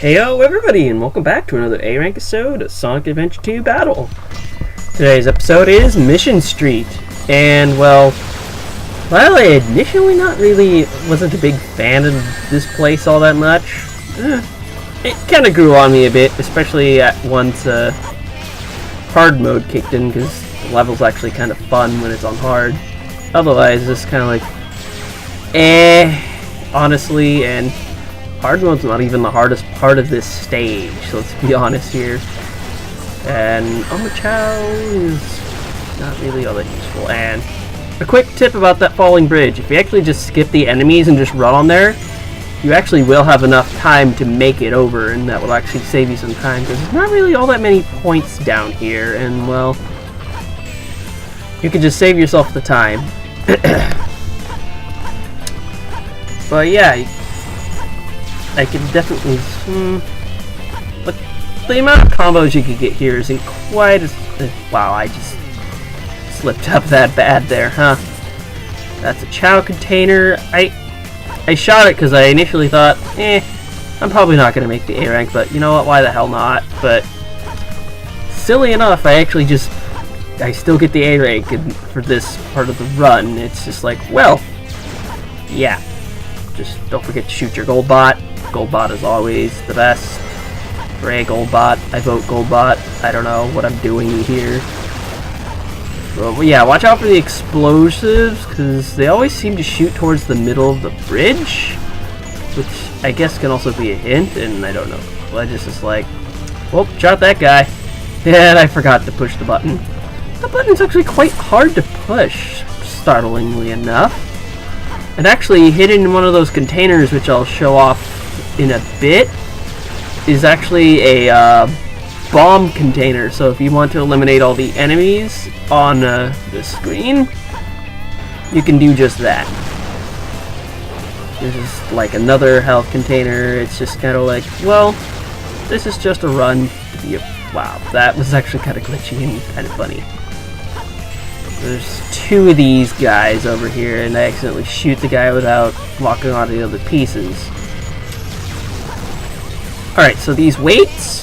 Heyo everybody, and welcome back to another A-Rank episode of Sonic Adventure 2 Battle. Today's episode is Mission Street, and well, while I initially wasn't a big fan of this place all that much, it kind of grew on me a bit, especially once hard mode kicked in, because the level's actually kind of fun when it's on hard. Otherwise, it's kind of like, honestly, and hard mode's not even the hardest part of this stage, so let's be honest here. And Chow is not really all that useful. And a quick tip about that falling bridge: if you actually just skip the enemies and just run on there, you actually will have enough time to make it over, and that will actually save you some time, because there's not really all that many points down here, and well, you can just save yourself the time. But yeah, I can definitely, but the amount of combos you can get here isn't quite as, wow, I just slipped up that bad there, huh? That's a Chow container. I shot it because I initially thought, I'm probably not going to make the A rank, but you know what, why the hell not? But silly enough, I still get the A rank for this part of the run. It's just like, well, yeah, just don't forget to shoot your gold bot. Gold bot is always the best. Hooray, gold bot. I vote gold bot. I don't know what I'm doing here. But yeah, watch out for the explosives, because they always seem to shoot towards the middle of the bridge, which I guess can also be a hint, and I don't know. Well, just like, well, shot that guy. And I forgot to push the button. The button's actually quite hard to push, startlingly enough. And actually, hidden in one of those containers, which I'll show off in a bit, is actually a bomb container. So if you want to eliminate all the enemies on the screen, you can do just that. This is like another health container. It's just kind of like, well, this is just a run to be a... Wow, that was actually kind of glitchy and kind of funny. There's two of these guys over here, and I accidentally shoot the guy without walking onto the other pieces. Alright, so these weights,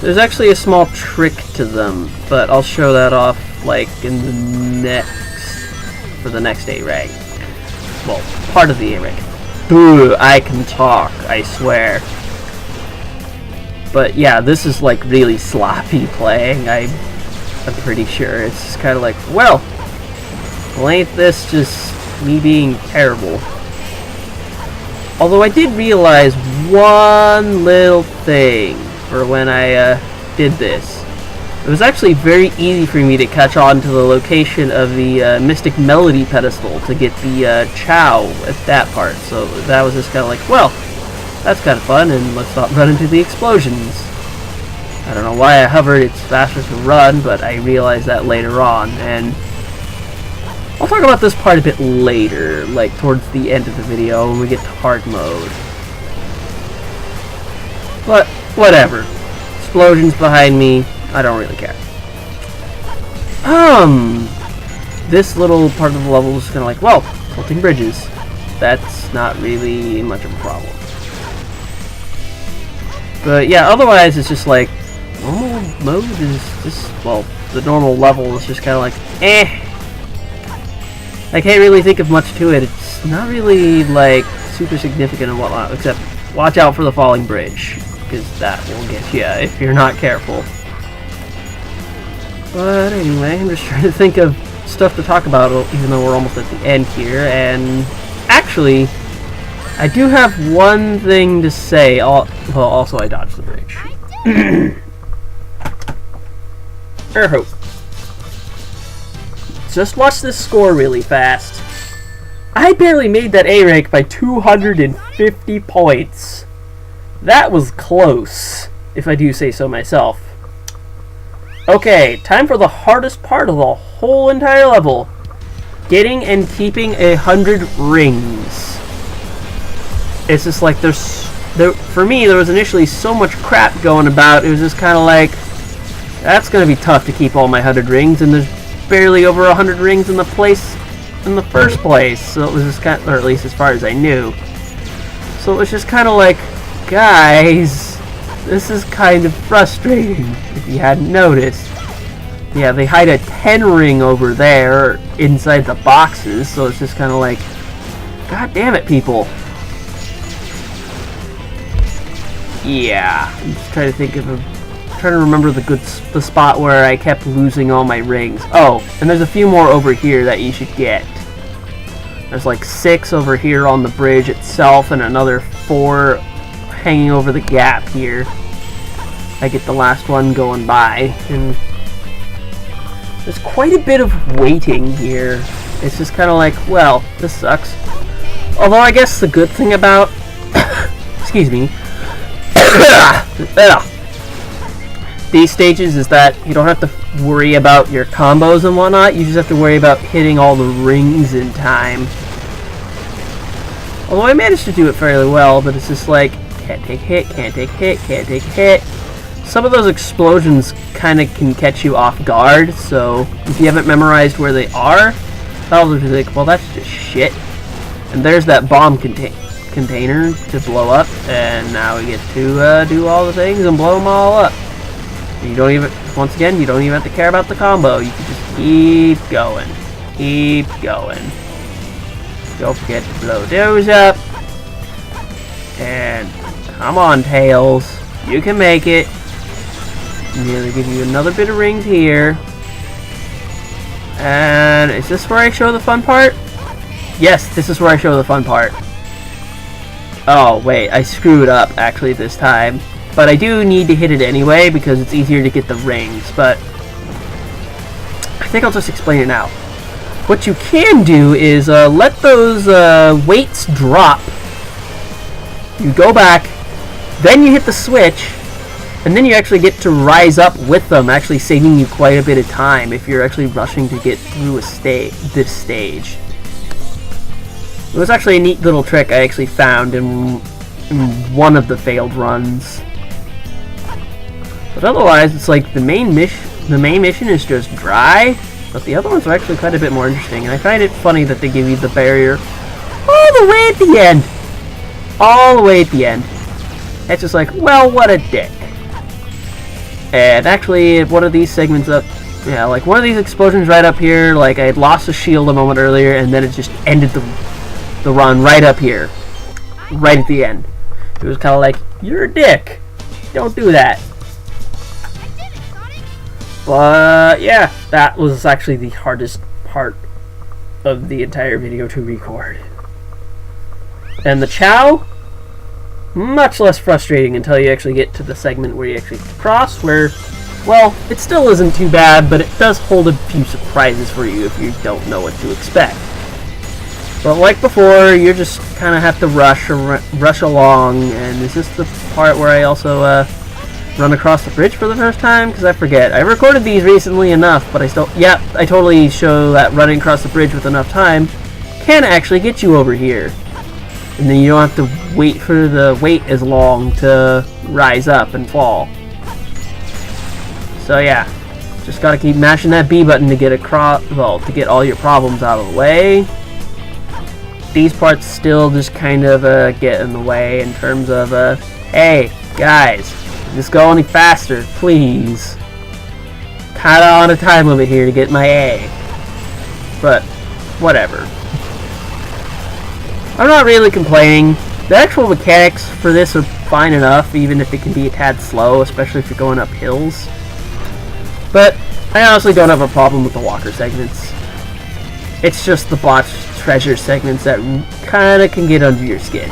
there's actually a small trick to them, but I'll show that off like in the for the next A rank. Well, part of the A rank. Ooh, I can talk, I swear. But yeah, this is like really sloppy playing. I'm pretty sure. It's just kind of like, well, ain't this just me being terrible? Although I did realize one little thing for when I did this. It was actually very easy for me to catch on to the location of the Mystic Melody pedestal to get the Chow at that part. So that was just kind of like, well, that's kind of fun, and let's not run into the explosions. I don't know why I hovered, it's faster to run, but I realized that later on, and I'll talk about this part a bit later, like towards the end of the video when we get to hard mode. But, whatever. Explosions behind me, I don't really care. This little part of the level is kind of like, well, tilting bridges. That's not really much of a problem. But yeah, otherwise it's just like, normal mode is just, well, the normal level is just kind of like, I can't really think of much to it. It's not really, like, super significant and whatnot, except watch out for the falling bridge, because that will get you if you're not careful. But anyway, I'm just trying to think of stuff to talk about, even though we're almost at the end here, and actually, I do have one thing to say. Well, also I dodged the bridge. Hope. Just watch this score really fast. I barely made that A rank by 250 points. That was close, if I do say so myself. Okay, time for the hardest part of the whole entire level. Getting and keeping 100 rings. It's just like for me, there was initially so much crap going about, it was just kind of like, that's going to be tough to keep all my 100 rings, and there's barely over 100 rings in the first place, so it was just kind of, or at least as far as I knew. So it was just kind of like, guys, this is kind of frustrating, if you hadn't noticed. Yeah, they hide a 10 ring over there inside the boxes, so it's just kind of like, god damn it, people. Yeah, I'm just trying to think of trying to remember the spot where I kept losing all my rings. Oh, and there's a few more over here that you should get. There's like 6 over here on the bridge itself, and another 4 hanging over the gap here. I get the last one going by, and there's quite a bit of waiting here. It's just kind of like, well, this sucks. Although I guess the good thing about excuse me these stages is that you don't have to worry about your combos and whatnot. You just have to worry about hitting all the rings in time. Although I managed to do it fairly well, but it's just like, can't take hit, can't take hit, can't take hit. Some of those explosions kind of can catch you off guard, so if you haven't memorized where they are, I'll be like, well, that's just shit. And there's that bomb container to blow up, and now we get to do all the things and blow them all up. You don't even, once again, you don't even have to care about the combo. You can just keep going. Keep going. Don't forget to blow those up. And come on, Tails. You can make it. I'm gonna give you another bit of rings here. And is this where I show the fun part? Yes, this is where I show the fun part. Oh, wait, I screwed up actually this time. But I do need to hit it anyway because it's easier to get the rings, but I think I'll just explain it now. What you can do is let those weights drop. You go back, then you hit the switch, and then you actually get to rise up with them, actually saving you quite a bit of time if you're actually rushing to get through this stage. It was actually a neat little trick I actually found in one of the failed runs. But otherwise, it's like the main mission is just dry, but the other ones are actually quite a bit more interesting, and I find it funny that they give you the barrier all the way at the end. All the way at the end. It's just like, well, what a dick. And actually, one of these segments up, yeah, like one of these explosions right up here, like I had lost a shield a moment earlier, and then it just ended the run right up here. Right at the end. It was kind of like, you're a dick. Don't do that. But yeah, that was actually the hardest part of the entire video to record. And the Chow, much less frustrating until you actually get to the segment where you actually cross, where, well, it still isn't too bad, but it does hold a few surprises for you if you don't know what to expect. But like before, you just kind of have to rush along, and is this the part where I also run across the bridge for the first time? Because I forget. I recorded these recently enough, but I still... Yeah, I totally show that running across the bridge with enough time can actually get you over here. And then you don't have to wait for the wait as long to rise up and fall. So yeah, just gotta keep mashing that B button to get across... Well, to get all your problems out of the way. These parts still just kind of get in the way in terms of, hey, guys, just go any faster, please. Kinda on a time limit here to get my A. But, whatever. I'm not really complaining. The actual mechanics for this are fine enough, even if it can be a tad slow, especially if you're going up hills. But, I honestly don't have a problem with the walker segments. It's just the botched treasure segments that kinda can get under your skin.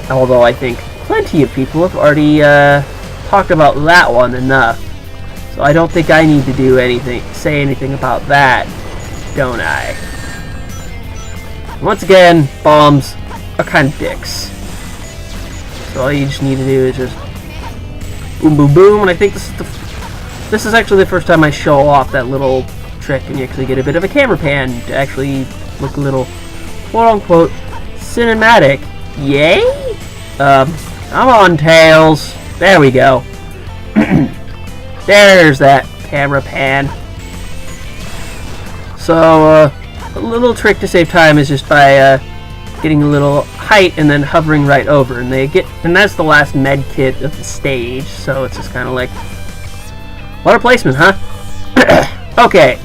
Although I think plenty of people have already talked about that one enough. So I don't think I need to say anything about that, don't I? Once again, bombs are kind of dicks. So all you just need to do is just boom, boom, boom. And I think this is actually the first time I show off that little trick, and you actually get a bit of a camera pan to actually look a little quote-unquote cinematic. Yay? Come on, Tails. There we go. There's that camera pan. So, a little trick to save time is just by getting a little height and then hovering right over, and that's the last med kit of the stage. So it's just kind of like, what a placement, huh? Okay,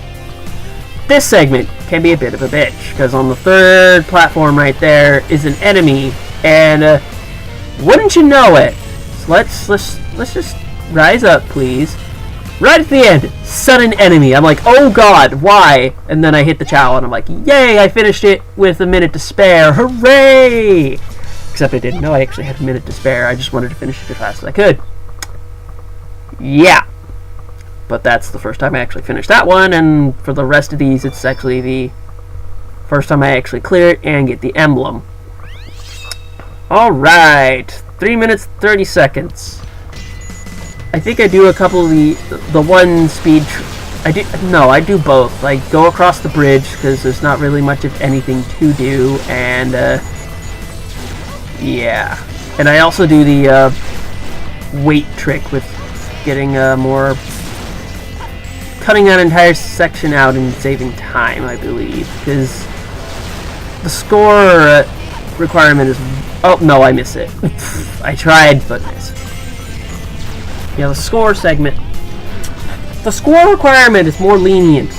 this segment can be a bit of a bitch because on the third platform right there is an enemy, and wouldn't you know it? So let's just rise up, please. Right at the end, sudden enemy. I'm like, oh god, why? And then I hit the chow and I'm like, yay, I finished it with a minute to spare. Hooray! Except I didn't know I actually had a minute to spare. I just wanted to finish it as fast as I could. Yeah. But that's the first time I actually finished that one, and for the rest of these, it's actually the first time I actually clear it and get the emblem. Alright. 3 minutes, 30 seconds. I think I do a couple of the one speed. I do both. I go across the bridge because there's not really much of anything to do, and yeah. And I also do the weight trick with getting more, cutting that entire section out and saving time, I believe, because the score requirement is. Oh no, I miss it. I tried, but missed. Yeah, the score segment. The score requirement is more lenient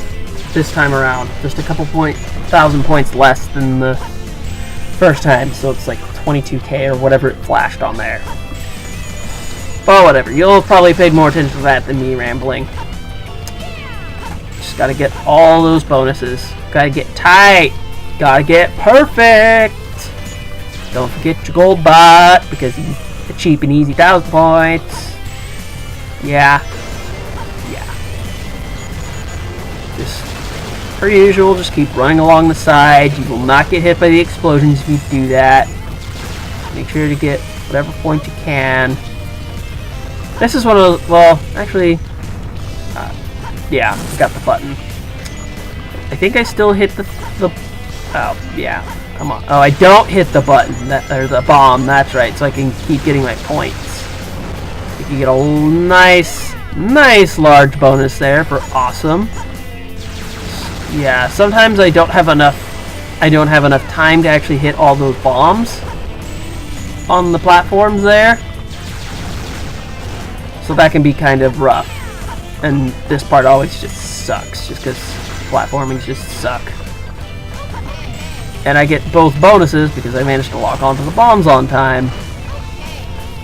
this time around. Just a couple thousand points less than the first time, so it's like 22k or whatever it flashed on there. But whatever, you'll have probably paid more attention to that than me rambling. Just gotta get all those bonuses. Gotta get tight. Gotta get perfect. Don't forget your gold bot because he's a cheap and easy 1,000 points. Yeah. Just, per usual, just keep running along the side. You will not get hit by the explosions if you do that. Make sure to get whatever point you can. This is one of those, well, actually, yeah, got the button. I think I still hit the oh, yeah, come on. Oh, I don't hit the button, or the bomb, that's right, so I can keep getting my points. You get a nice large bonus there for awesome. Yeah, sometimes I don't have enough time to actually hit all those bombs on the platforms there. So that can be kind of rough. And this part always just sucks, just because platformings just suck. And I get both bonuses because I managed to lock onto the bombs on time.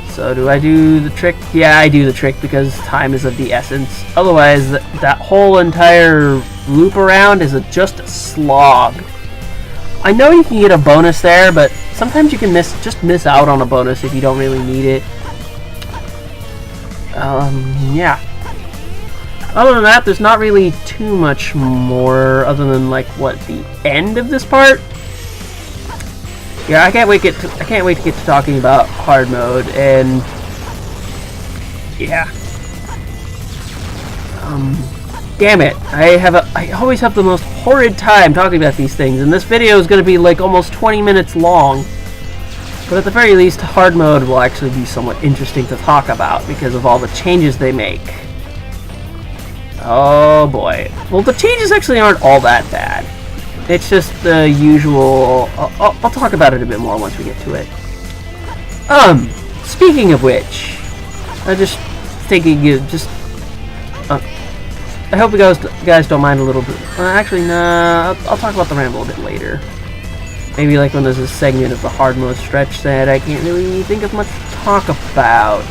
So do I do the trick? Yeah, I do the trick because time is of the essence. Otherwise, that whole entire loop around is just a slog. I know you can get a bonus there, but sometimes you can just miss out on a bonus if you don't really need it. Yeah. Other than that, there's not really too much more other than like what the end of this part. Yeah, I can't wait to get to talking about hard mode, and yeah. Damn it! I always have the most horrid time talking about these things, and this video is going to be like almost 20 minutes long. But at the very least, hard mode will actually be somewhat interesting to talk about because of all the changes they make. Oh boy. Well, the changes actually aren't all that bad. It's just the usual. I'll talk about it a bit more once we get to it. Speaking of which, I'm just thinking I hope you guys don't mind a little bit. Actually, nah. I'll talk about the ramble a bit later. Maybe like when there's a segment of the hard mode stretch that I can't really think of much to talk about.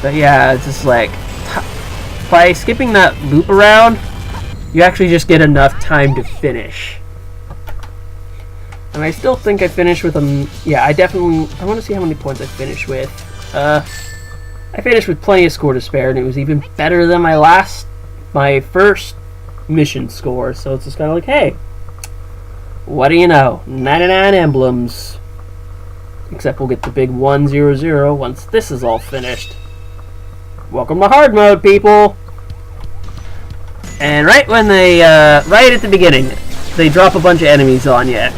But yeah, it's just like by skipping that loop around, you actually just get enough time to finish. And I still think I finished with yeah, I want to see how many points I finished with. I finished with plenty of score to spare, and it was even better than my first mission score. So it's just kind of like, hey, what do you know? 99 emblems. Except we'll get the big 100 once this is all finished. Welcome to hard mode, people. And right when they, right at the beginning, they drop a bunch of enemies on you.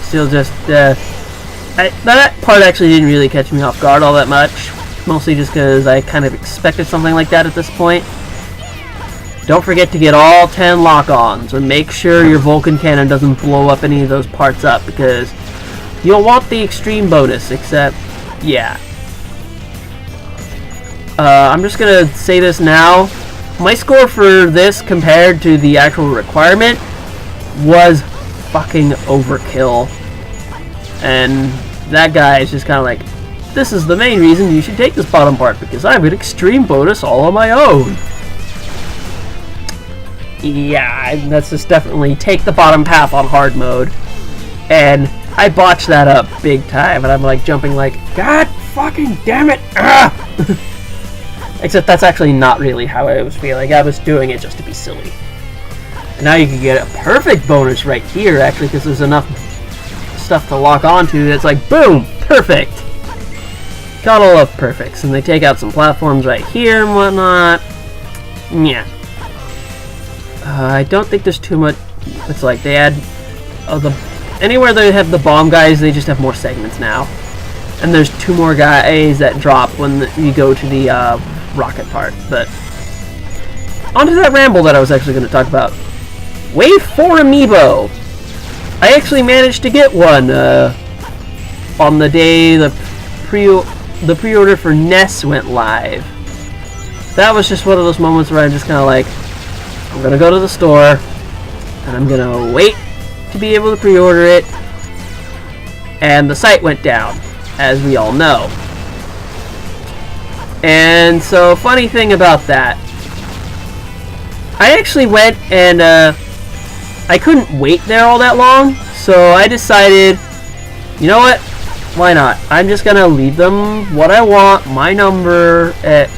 Still just, that part actually didn't really catch me off guard all that much. Mostly just because I kind of expected something like that at this point. don't forget to get all 10 lock-ons, or make sure your Vulcan cannon doesn't blow up any of those parts up, because you'll want the extreme bonus, except, yeah. I'm just gonna say this now. My score for this compared to the actual requirement was fucking overkill. And that guy is just kind of like, this is the main reason you should take this bottom part, because I have an extreme bonus all on my own. Yeah, that's just definitely take the bottom path on hard mode. And I botched that up big time, and I'm like jumping like, God fucking damn it! Ah! Except that's actually not really how I was feeling. I was doing it just to be silly. And now you can get a perfect bonus right here, actually, because there's enough stuff to lock onto that's like, boom! Perfect! Gotta love perfects. And they take out some platforms right here and whatnot. Yeah. I don't think there's too much. It's like they add anywhere they have the bomb guys, they just have more segments now. And there's 2 more guys that drop when you go to the rocket part. But onto that ramble that I was actually going to talk about. Wave 4 amiibo. I actually managed to get one on the day the pre-order for NES went live. That was just one of those moments where I'm just kind of like, I'm gonna go to the store and I'm gonna wait to be able to pre-order it. And the site went down, as we all know. And so, funny thing about that, I actually went and I couldn't wait there all that long, so I decided, you know what, why not? I'm just gonna leave them what I want, my number at,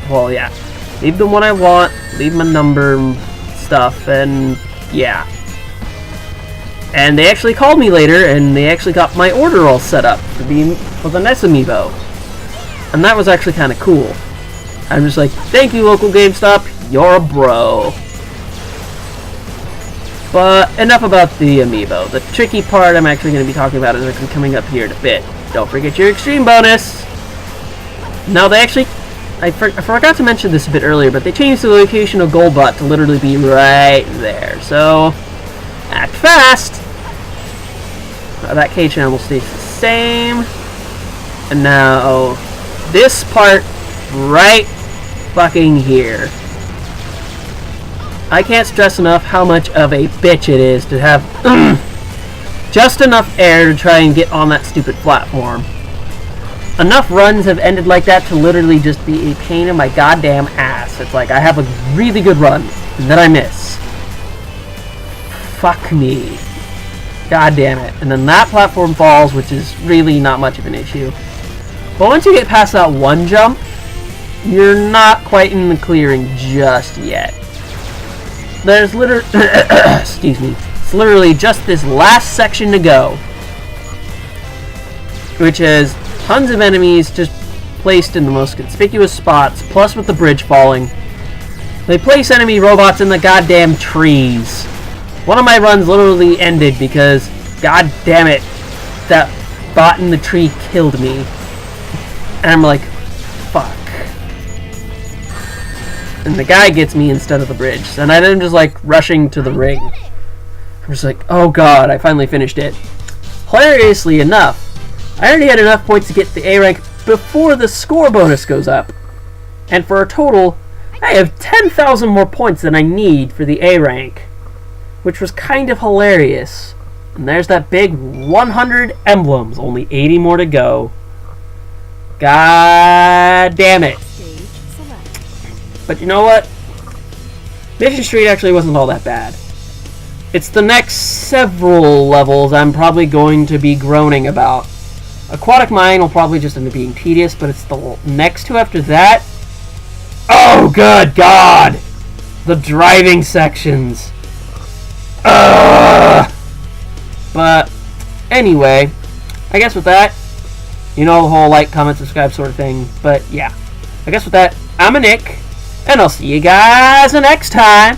well, yeah, leave them what I want, leave my number stuff, and yeah. And they actually called me later, and they actually got my order all set up for the NES amiibo. And that was actually kind of cool. I'm just like, thank you, local GameStop, you're a bro. But enough about the amiibo. The tricky part I'm actually going to be talking about is actually coming up here in a bit. Don't forget your extreme bonus. Now they actually, I forgot to mention this a bit earlier, but they changed the location of Goldbot to literally be right there. So, act fast. That K channel stays the same. And now, this part right fucking here. I can't stress enough how much of a bitch it is to have just enough air to try and get on that stupid platform. Enough runs have ended like that to literally just be a pain in my goddamn ass. It's like I have a really good run, and then I miss. Fuck me. God damn it. And then that platform falls, which is really not much of an issue. But once you get past that one jump, you're not quite in the clearing just yet. There's literally, excuse me, it's literally just this last section to go, which has tons of enemies just placed in the most conspicuous spots, plus with the bridge falling. They place enemy robots in the goddamn trees. One of my runs literally ended because, god damn it, that bot in the tree killed me. And I'm like, fuck. And the guy gets me instead of the bridge. And I'm just like rushing to the ring. I'm just like, oh god, I finally finished it. Hilariously enough, I already had enough points to get the A rank before the score bonus goes up. And for a total, I have 10,000 more points than I need for the A rank. Which was kind of hilarious. And there's that big 100 emblems, only 80 more to go. God damn it. But you know what? Mission Street actually wasn't all that bad. It's the next several levels I'm probably going to be groaning about. Aquatic Mine will probably just end up being tedious, but it's the next two after that. Oh, good God! The driving sections. But anyway, I guess with that, you know the whole like, comment, subscribe sort of thing. But yeah, I guess with that, I'm a Nick, and I'll see you guys next time.